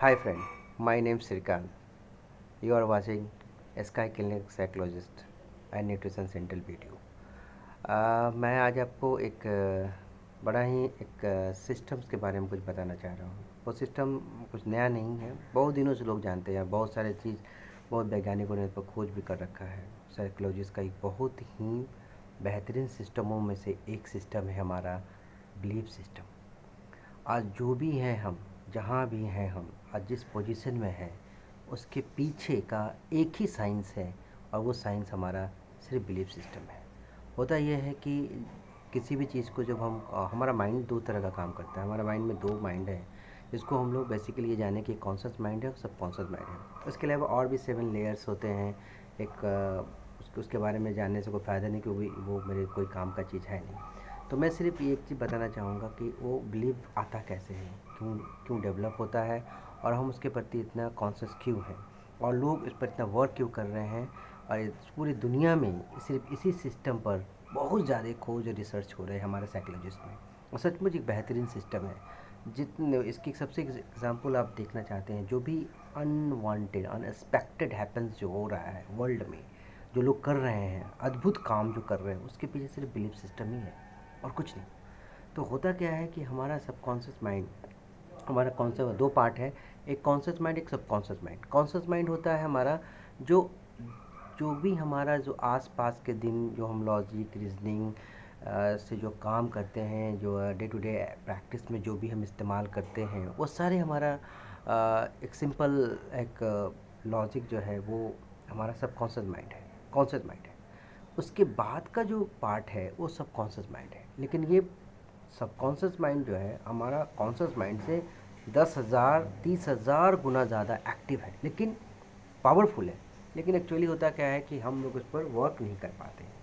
Hi friend, my name is Srikant. You are watching Sky Clinic Psychologist and Nutrition Center video. मैं आज आपको एक बड़ा ही एक सिस्टम्स के बारे में कुछ बताना चाह रहा हूँ। वो सिस्टम कुछ नया नहीं है, बहुत दिनों से लोग जानते हैं। बहुत सारे चीज़ बहुत वैज्ञानिकों ने इस पर खोज भी कर रखा है। साइकोलॉजिस्ट का एक बहुत ही बेहतरीन सिस्टमों में से एक सिस्टम है हमारा बिलीफ सिस्टम। आज जो भी हैं हम, जहाँ भी हैं हम, आज जिस पोजीशन में हैं, उसके पीछे का एक ही साइंस है और वो साइंस हमारा सिर्फ बिलीफ सिस्टम है। होता यह है कि किसी भी चीज़ को जब हम हमारा माइंड दो तरह का काम करता है। हमारा माइंड में दो माइंड है, जिसको हम लोग बेसिकली ये जाने कि कॉन्शियस माइंड है और सब कॉन्शियस माइंड है। उसके अलावा और भी 7 लेयर्स होते हैं। एक उसके बारे में जानने से कोई फ़ायदा नहीं, क्योंकि वो मेरे कोई काम का चीज़ है नहीं। तो मैं सिर्फ एक चीज़ बताना चाहूँगा कि वो बिलीव आता कैसे है, क्यों क्यों डेवलप होता है और हम उसके प्रति इतना कॉन्शियस क्यों हैं और लोग इस पर इतना वर्क क्यों कर रहे हैं। और इस पूरी दुनिया में सिर्फ इसी सिस्टम पर बहुत ज़्यादा खोज और रिसर्च हो रहे हैं हमारे साइकोलॉजिस्ट में। और सचमुच एक बेहतरीन सिस्टम है। जितने इसकी सबसे एग्जांपल आप देखना चाहते हैं, जो भी अनवांटेड अनएक्सपेक्टेड हैपन्स जो हो रहा है वर्ल्ड में, जो लोग कर रहे हैं, अद्भुत काम जो कर रहे हैं, उसके पीछे सिर्फ बिलीफ सिस्टम ही है और कुछ नहीं। तो होता क्या है कि हमारा सबकॉन्शियस माइंड, हमारा कॉन्शियस दो पार्ट है, एक कॉन्शियस माइंड, एक सबकॉन्शियस माइंड। कॉन्शियस माइंड होता है हमारा जो जो भी हमारा जो आसपास के दिन, जो हम लॉजिक रीजनिंग से जो काम करते हैं, जो डे टू डे प्रैक्टिस में जो भी हम इस्तेमाल करते हैं, वो सारे हमारा एक सिंपल एक लॉजिक जो है वो हमारा सबकॉन्शियस माइंड है, कॉन्शियस माइंड है। उसके बाद का जो पार्ट है वो सबकॉन्शियस माइंड है। लेकिन ये सबकॉन्शियस माइंड जो है हमारा कॉन्शियस माइंड से 10,000 30,000 गुना ज़्यादा एक्टिव है, लेकिन पावरफुल है। लेकिन एक्चुअली होता क्या है कि हम लोग उस पर वर्क नहीं कर पाते हैं।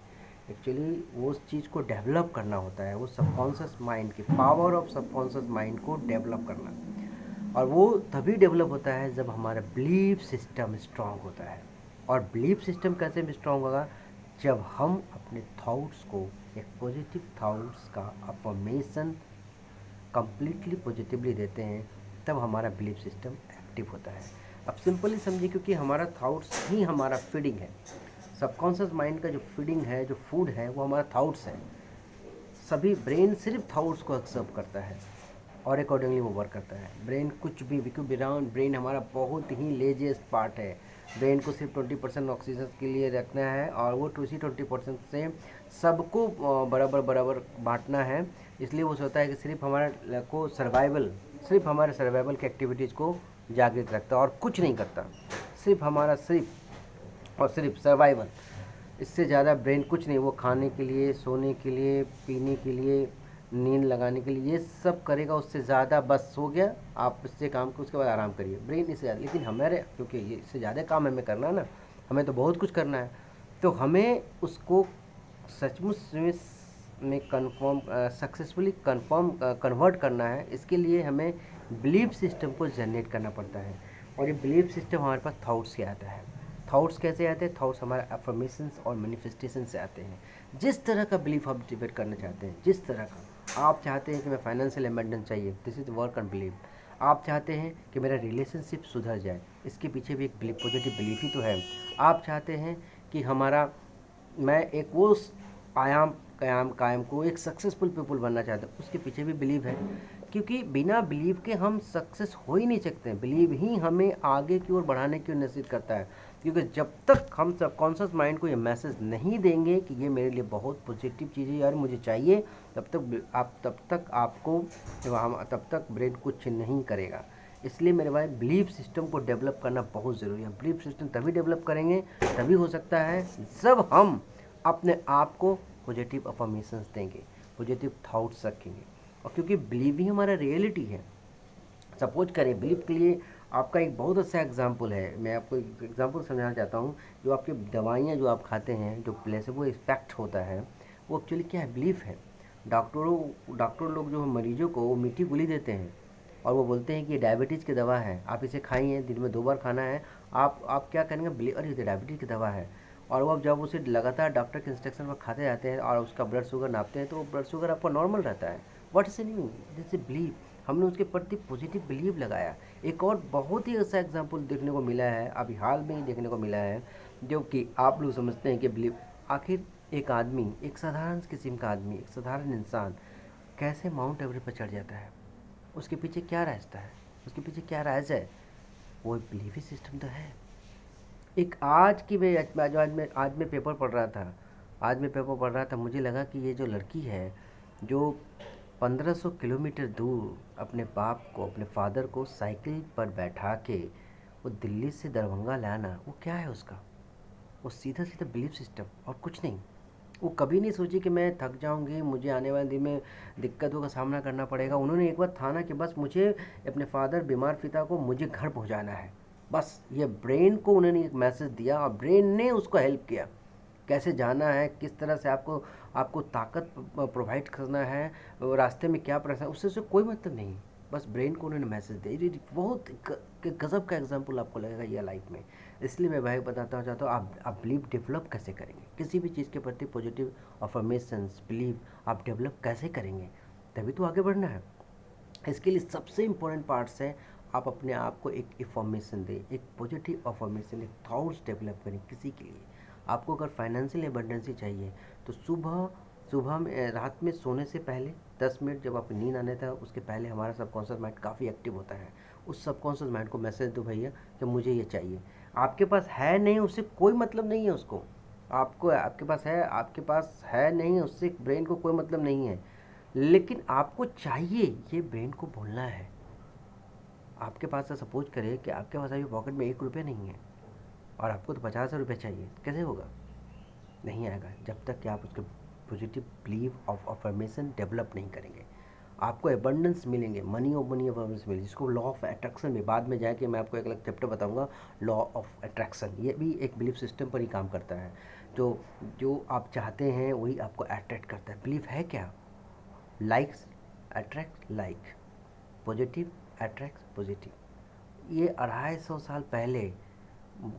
एक्चुअली वो उस चीज़ को डेवलप करना होता है, वो सबकॉन्शियस माइंड की पावर ऑफ सबकॉन्शियस माइंड को डेवलप करना। और वो तभी डेवलप होता है जब हमारा बिलीफ सिस्टम स्ट्रांग होता है। और बिलीफ सिस्टम कैसे स्ट्रांग होगा? जब हम अपने थॉट्स को एक पॉजिटिव थॉट्स का अफर्मेशन कंप्लीटली पॉजिटिवली देते हैं, तब हमारा बिलीफ सिस्टम एक्टिव होता है। अब सिंपली समझिए, क्योंकि हमारा थॉट्स ही हमारा फीडिंग है। सबकॉन्शियस माइंड का जो फीडिंग है, जो फूड है, वो हमारा थॉट्स है। सभी ब्रेन सिर्फ थॉट्स को एक्सेप्ट करता है और अकॉर्डिंगली वो वर्क करता है। ब्रेन कुछ भी, क्योंकि ब्रेन हमारा बहुत ही लेजीस्ट पार्ट है। ब्रेन को सिर्फ 20% ऑक्सीजन के लिए रखना है और वो उसी 20% से सबको बराबर बराबर बांटना है। इसलिए वो सोचता है कि सिर्फ हमारा को सर्वाइवल, सिर्फ हमारे सर्वाइवल की एक्टिविटीज़ को जागृत रखता है और कुछ नहीं करता। सिर्फ हमारा सिर्फ और सिर्फ सर्वाइवल, इससे ज़्यादा ब्रेन कुछ नहीं। वो खाने के लिए, सोने के लिए, पीने के लिए, नींद लगाने के लिए ये सब करेगा। उससे ज़्यादा बस हो गया, आप इससे काम को, उसके बाद आराम करिए, ब्रेन इससे ज़्यादा। लेकिन हमारे, क्योंकि ये इससे ज़्यादा काम हमें करना है ना, हमें तो बहुत कुछ करना है, तो हमें उसको सचमुच में कन्फर्म सक्सेसफुली कन्वर्ट करना है। इसके लिए हमें बिलीफ सिस्टम को जनरेट करना पड़ता है। और ये बिलीफ सिस्टम हमारे पास थाट्स से आता है। थाट्स कैसे आते हैं? थाट्स हमारे अफर्मेशंस और मैनिफेस्टेशन से आते हैं। जिस तरह का बिलीफ आप डिवेट करना चाहते हैं, जिस तरह का आप चाहते हैं कि मैं फाइनेंशियल एबंडेंस चाहिए, this is work on belief. आप चाहते हैं कि मेरा रिलेशनशिप सुधर जाए, इसके पीछे भी एक बिलीफ, पॉजिटिव बिलीफ ही तो है। आप चाहते हैं कि हमारा, मैं एक वो आयाम कायम कायम को एक सक्सेसफुल पीपल बनना चाहते हैं, उसके पीछे भी बिलीव है। क्योंकि बिना बिलीव के हम सक्सेस हो ही नहीं सकते हैं। बिलीव ही हमें आगे की ओर बढ़ाने की ओर निश्चित करता है। क्योंकि जब तक हम सबकॉन्शियस माइंड को ये मैसेज नहीं देंगे कि ये मेरे लिए बहुत पॉजिटिव चीज़ है यार, मुझे चाहिए, तब तक आपको, तब तक ब्रेन कुछ नहीं करेगा। इसलिए मेरे भाई, बिलीफ सिस्टम को डेवलप करना बहुत ज़रूरी है। बिलीफ सिस्टम तभी डेवलप करेंगे, तभी हो सकता है जब हम अपने आप को पॉजिटिव अफर्मेशंस देंगे, पॉजिटिव थाट्स रखेंगे। और क्योंकि बिलीव ही हमारा रियलिटी है। सपोज करें, बिलीव के लिए आपका एक बहुत अच्छा एग्जांपल है। मैं आपको एक एग्जांपल समझाना चाहता हूँ। जो आपकी दवाइयाँ जो आप खाते हैं, जो प्लेसेबो इफेक्ट होता है, वो एक्चुअली क्या है? बिलीफ है। डॉक्टर लोग जो मरीजों को वो मीठी गोली देते हैं और वो बोलते हैं कि ये डायबिटीज़ की दवा है, आप इसे खाइए, दिन में 2 बार खाना है। आप क्या करेंगे? बिलीव, अरे ये तो डायबिटीज़ की दवा है। और वो अब जब उसे लगातार डॉक्टर के इंस्ट्रक्शन पर खाते जाते हैं और उसका ब्लड शुगर नापते हैं, तो ब्लड शुगर आपका नॉर्मल रहता है। What is new? This is believe. हमने उसके प्रति पॉजिटिव बिलीव लगाया। एक और बहुत ही ऐसा एग्जाम्पल देखने को मिला है, अभी हाल में ही देखने को मिला है, जो कि आप लोग समझते हैं कि बिलीव, आखिर एक आदमी, एक साधारण किस्म का आदमी, एक साधारण इंसान कैसे माउंट एवरेस्ट पर चढ़ जाता है? उसके पीछे क्या रास्ता है, उसके पीछे क्या राज है? वो बिलीव सिस्टम तो है। एक आज की मैं आज मैं पेपर पढ़ रहा था, मुझे लगा कि ये जो लड़की है, जो 1500 किलोमीटर दूर अपने बाप को, अपने फादर को साइकिल पर बैठा के वो दिल्ली से दरभंगा लाना, वो क्या है उसका? वो सीधा सीधा बिलीफ सिस्टम और कुछ नहीं। वो कभी नहीं सोची कि मैं थक जाऊंगी, मुझे आने वाले दिन में दिक्कतों का सामना करना पड़ेगा। उन्होंने एक बार ठाना कि बस मुझे अपने फादर बीमार पिता को मुझे घर पहुंचाना है। बस ये ब्रेन को उन्होंने एक मैसेज दिया और ब्रेन ने उसको हेल्प किया, कैसे जाना है, किस तरह से आपको आपको ताकत प्रोवाइड करना है, रास्ते में क्या परेशानी, उससे कोई मतलब नहीं। बस ब्रेन को उन्होंने मैसेज दिया। ये बहुत गजब का एग्जाम्पल आपको लगेगा ये लाइफ में। इसलिए मैं भाई बताता चाहता हूँ, आप बिलीव डेवलप कैसे करेंगे किसी भी चीज़ के प्रति, पॉजिटिव अफर्मेशंस बिलीव आप डेवलप कैसे करेंगे, तभी तो आगे बढ़ना है। इसके लिए सबसे इम्पोर्टेंट पार्ट्स है, आप अपने आप को एक इन्फॉर्मेशन दें, एक पॉजिटिव अफर्मेशन, एक थॉट्स डेवलप करें किसी के लिए। आपको अगर फाइनेंशियल एबंडेंसी चाहिए तो सुबह सुबह में, रात में सोने से पहले 10 मिनट जब आप नींद आने था उसके पहले हमारा सबकॉन्शियस माइंड काफ़ी एक्टिव होता है। उस सबकॉन्शियस माइंड को मैसेज दो, भैया कि मुझे ये चाहिए। आपके पास है नहीं उससे कोई मतलब नहीं है उसको, आपको आपके पास है नहीं उससे ब्रेन को कोई मतलब नहीं है, लेकिन आपको चाहिए, ये ब्रेन को बोलना है। आपके पास सपोज करें कि आपके पास अभी पॉकेट में 1 रुपया नहीं है और आपको तो 50,000 रुपये चाहिए, कैसे होगा? नहीं आएगा जब तक कि आप उसके positive believe of affirmation develop नहीं करेंगे। आपको एबंडेंस मिलेंगे, मनी अबंडेंस मिलेगी, जिसको लॉ ऑफ अट्रैक्शन में बाद में जाके मैं आपको एक अलग चैप्टर बताऊंगा। लॉ ऑफ अट्रैक्शन ये भी एक बिलीफ सिस्टम पर ही काम करता है। जो जो आप चाहते हैं वही आपको अट्रैक्ट करता है। बिलीफ है क्या? Likes attract like, positive attract positive. ये 250 साल पहले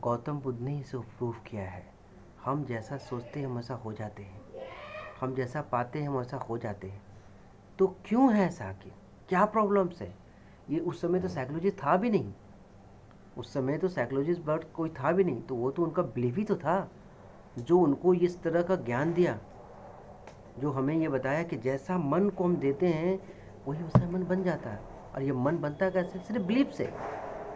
गौतम बुद्ध ने इसे प्रूव किया है। हम जैसा सोचते हैं हम वैसा हो जाते हैं, हम जैसा पाते हैं हम वैसा हो जाते हैं। तो क्यों है ऐसा? आखिर क्या प्रॉब्लम्स है? ये उस समय तो साइकोलॉजिस्ट था भी नहीं, उस समय तो साइकोलॉजिस्ट बट कोई था भी नहीं, तो वो तो उनका बिलीव ही तो था जो उनको इस तरह का ज्ञान दिया, जो हमें ये बताया कि जैसा मन को हम देते हैं वही वैसा मन बन जाता है। और ये मन बनता है कैसे? सिर्फ बिलीव से।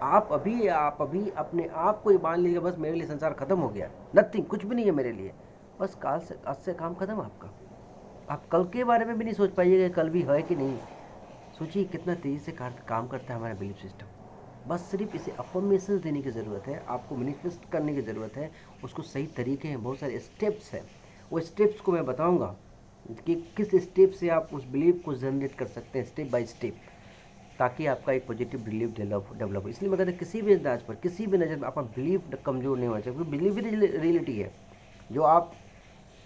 आप अभी अपने आप को ये मान लीजिए बस मेरे लिए संसार खत्म हो गया, नथिंग, कुछ भी नहीं है मेरे लिए, बस आज से काम खत्म आपका। आप कल के बारे में भी नहीं सोच पाइएगा कल भी है कि नहीं। सोचिए कितना तेज़ी से काम करता है हमारा बिलीफ सिस्टम। बस सिर्फ इसे अफर्मेशन देने की ज़रूरत है, आपको मैनिफेस्ट करने की ज़रूरत है। उसको सही तरीके हैं, बहुत सारे स्टेप्स हैं, वो स्टेप्स को मैं बताऊंगा कि किस स्टेप से आप उस बिलीव को जनरेट कर सकते हैं स्टेप बाय स्टेप, ताकि आपका एक पॉजिटिव बिलीव डेवलप हो। इसलिए मैं कहता हूँ किसी भी अंदाज पर, किसी भी नज़र में आपका बिलीव कमज़ोर नहीं होना चाहिए, क्योंकि बिलीव ही रियलिटी है। जो आप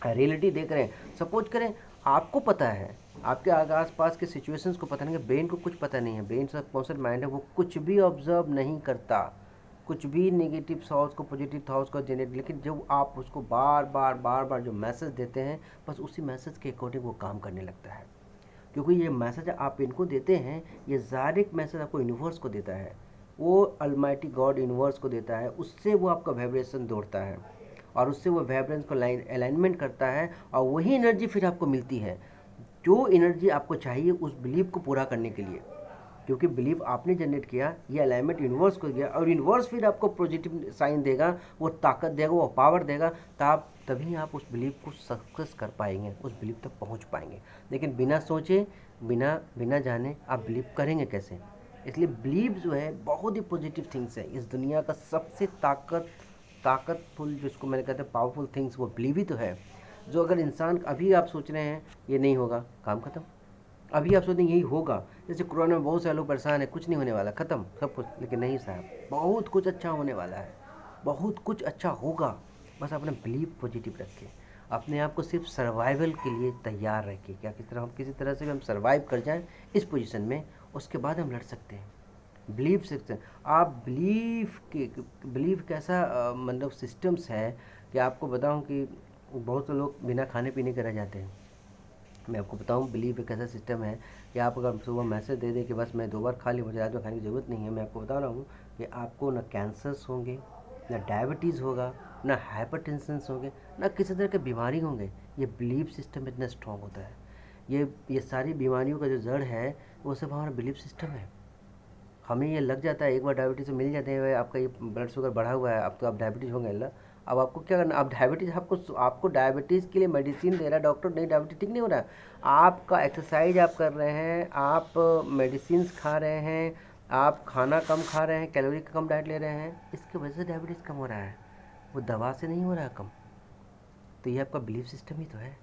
रियलिटी देख रहे हैं, सपोज करें आपको पता है, आपके आस पास के सिचुएशंस को पता नहीं है, ब्रेन को कुछ पता नहीं है, ब्रेन सबकॉन्शियस माइंड है, वो कुछ भी ऑब्जर्व नहीं करता, कुछ भी नेगेटिव थॉट्स को पॉजिटिव थॉट्स को जनरेट। लेकिन जब आप उसको बार बार जो मैसेज देते हैं, बस उसी मैसेज के अकॉर्डिंग वो काम करने लगता है। क्योंकि ये मैसेज आप इनको देते हैं, ये डायरेक्ट मैसेज आपको यूनिवर्स को देता है, वो अलमाइटी गॉड यूनिवर्स को देता है, उससे वो आपका वाइब्रेशन दौड़ता है और उससे वो वाइब्रेंस को अलाइनमेंट करता है, और वही एनर्जी फिर आपको मिलती है जो एनर्जी आपको चाहिए उस बिलीव को पूरा करने के लिए। क्योंकि बिलीव आपने जनरेट किया, ये अलाइनमेंट यूनिवर्स को गया, और यूनिवर्स फिर आपको पॉजिटिव साइन देगा, वो ताकत देगा, वो पावर देगा, तभी आप उस बिलीव को सक्सेस कर पाएंगे, उस बिलीव तक पहुंच पाएंगे। लेकिन बिना सोचे, बिना जाने आप बिलीव करेंगे कैसे? इसलिए बिलीव जो है बहुत ही पॉजिटिव थिंग्स है। इस दुनिया का सबसे ताकतफुल, जिसको मैंने कहते हैं पावरफुल थिंग्स, वो बिलीव ही तो है। जो अगर इंसान अभी आप सोच रहे हैं ये नहीं होगा, काम खत्म। अभी आप सोचते हैं यही होगा, जैसे कोरोना में बहुत सारे लोग परेशान है, कुछ नहीं होने वाला, खत्म सब कुछ, लेकिन नहीं साहब, बहुत कुछ अच्छा होने वाला है, बहुत कुछ अच्छा होगा। बस अपना बिलीव पॉजिटिव रखें, अपने आप को सिर्फ सर्वाइवल के लिए तैयार रखें, क्या किसी तरह से भी हम सर्वाइव कर जाएं इस पोजीशन में, उसके बाद हम लड़ सकते हैं। बिलीव सकते हैं आप। बिलीव कैसा मतलब सिस्टम्स है कि आपको बताऊं कि बहुत से लोग बिना खाने पीने के रह जाते हैं, मैं आपको बताऊं, बिलीव एक ऐसा सिस्टम है कि आप अगर सुबह मैसेज दे दें कि बस मैं 2 बार खा ली, मुझे रात में खाने की ज़रूरत नहीं है, मैं आपको बता रहा हूँ कि आपको ना कैंसर्स होंगे, ना डायबिटीज़ होगा, ना हाइपरटेंशन्स होंगे, ना किसी तरह की बीमारी होंगे। ये बिलीव सिस्टम इतना स्ट्रॉन्ग होता है। ये सारी बीमारियों का जो जड़ है वो सब हमारा बिलीव सिस्टम है। हमें ये लग जाता है, एक बार डायबिटीज़ से मिल जाते हैं, आपका ये ब्लड शुगर बढ़ा हुआ है, अब तो आप डायबिटीज़ होंगे अल्लाह। अब आपको क्या करना, आप डायबिटीज़, आपको डायबिटीज़ के लिए मेडिसिन दे रहा है डॉक्टर, नहीं डायबिटीज़ ठीक नहीं हो रहा है, आपका एक्सरसाइज आप कर रहे हैं, आप मेडिसिन खा रहे हैं, आप खाना कम खा रहे हैं, कैलोरी का कम डाइट ले रहे हैं, इसकी वजह से डायबिटीज़ कम हो रहा है, वो दवा से नहीं हो रहा है कम। तो ये आपका बिलीफ सिस्टम ही तो है।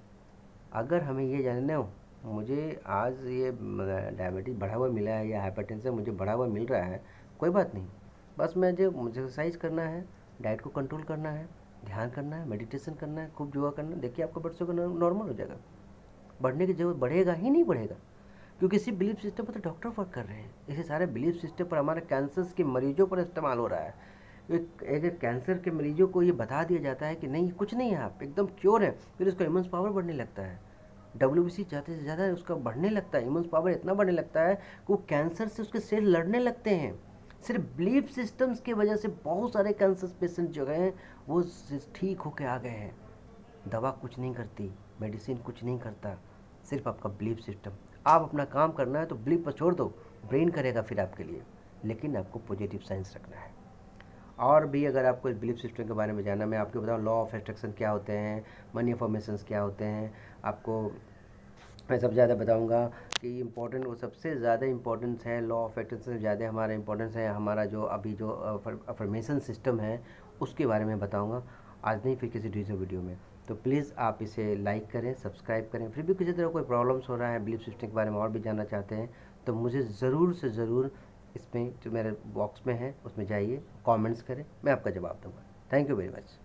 अगर हमें ये जानना हो, मुझे आज ये डायबिटीज़ बढ़ा हुआ मिला है या हाइपरटेंशन मुझे बढ़ा हुआ मिल रहा है, कोई बात नहीं, बस मुझे एक्सरसाइज करना है, डाइट को कंट्रोल करना है, ध्यान करना है, मेडिटेशन करना है, खूब योगा करना है, देखिए आपका ब्लड शुगर नॉर्मल हो जाएगा। बढ़ने की जरूरत बढ़ेगा ही नहीं बढ़ेगा, क्योंकि इसी बिलीफ सिस्टम पर तो डॉक्टर वर्क कर रहे हैं। इसी सारे बिलीफ सिस्टम पर हमारे कैंसर्स के मरीजों पर इस्तेमाल हो रहा है। एक कैंसर के मरीजों को ये बता दिया जाता है कि नहीं कुछ नहीं है, आप एकदम क्योर है, फिर उसका इम्यून पावर बढ़ने लगता है, WBC ज़्यादा से ज़्यादा उसका बढ़ने लगता है, इम्यून पावर इतना बढ़ने लगता है कि वो कैंसर से उसके सेल लड़ने लगते हैं। सिर्फ बिलीफ सिस्टम्स की वजह से बहुत सारे कैंसर पेशेंट जो हैं वो ठीक होके आ गए हैं। दवा कुछ नहीं करती, मेडिसिन कुछ नहीं करता, सिर्फ आपका बिलीफ सिस्टम। आप अपना काम करना है तो बिलीफ पर छोड़ दो, ब्रेन करेगा फिर आपके लिए, लेकिन आपको पॉजिटिव साइंस रखना है। और भी अगर आपको इस बिलीफ सिस्टम के बारे में जानना, मैं आपको बताऊँ लॉ ऑफ अट्रैक्शन क्या होते हैं, मनी फॉर्मेशंस क्या होते हैं, आपको मैं सबसे ज़्यादा बताऊंगा कि इम्पोर्टेंट, वो सबसे ज़्यादा इम्पोर्टेंस है लॉ ऑफ अट्रैक्शन से ज़्यादा हमारा इम्पोर्टेंस है हमारा जो अभी जो अफर्मेशन सिस्टम है उसके बारे में बताऊंगा, आज नहीं फिर किसी दूसरे वीडियो में। तो प्लीज़ आप इसे लाइक करें, सब्सक्राइब करें। फिर भी किसी तरह कोई प्रॉब्लम्स हो रहा है, बिलीफ सिस्टम के बारे में और भी जानना चाहते हैं तो मुझे ज़रूर से ज़रूर इसमें जो मेरे बॉक्स में है उसमें जाइए, कमेंट्स करें, मैं आपका जवाब दूंगा। Thank you very much.